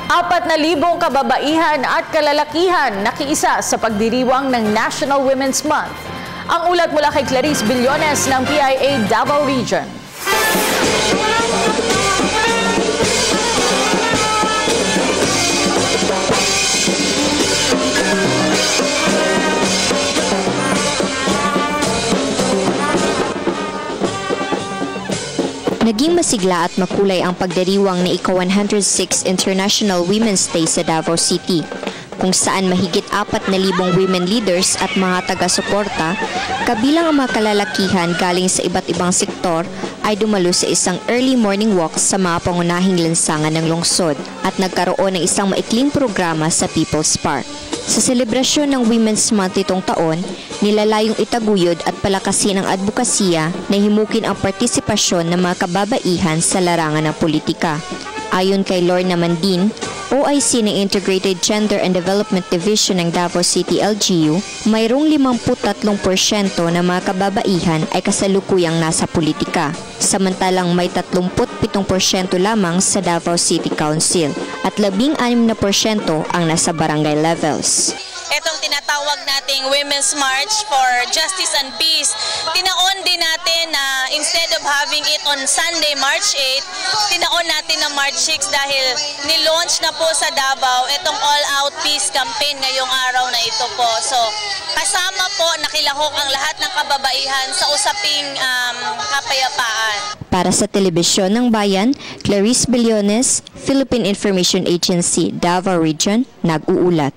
4,000 kababaihan at kalalakihan nakiisa sa pagdiriwang ng National Women's Month. Ang ulat mula kay Clarice Billones ng PIA Davao Region. Naging masigla at makulay ang pagdiriwang na ika-106 International Women's Day sa Davao City, kung saan mahigit 4,000 women leaders at mga taga-suporta, kabilang ang mga kalalakihan galing sa iba't ibang sektor, ay dumalo sa isang early morning walk sa mga pangunahing lansangan ng lungsod at nagkaroon ng isang maikling programa sa People's Park. Sa selebrasyon ng Women's Month itong taon, nilalayong itaguyod at palakasin ang advokasya na himukin ang partisipasyon ng mga kababaihan sa larangan ng politika. Ayon kay Lorna Mandin, OIC ng Integrated Gender and Development Division ng Davao City LGU, mayroong 53% ng mga kababaihan ay kasalukuyang nasa politika, samantalang may 37% lamang sa Davao City Council at 16% ang nasa barangay levels. Itong tinatawag nating Women's March for Justice and Peace, tinaon din natin na instead of having it on Sunday, March 8, tinaon natin na March 6 dahil nilaunch na po sa Davao itong all-out peace campaign ngayong araw na ito po. So, kasama po nakilahok ang lahat ng kababaihan sa usaping kapayapaan. Para sa Telebisyon ng Bayan, Clarice Billones, Philippine Information Agency, Davao Region, nag-uulat.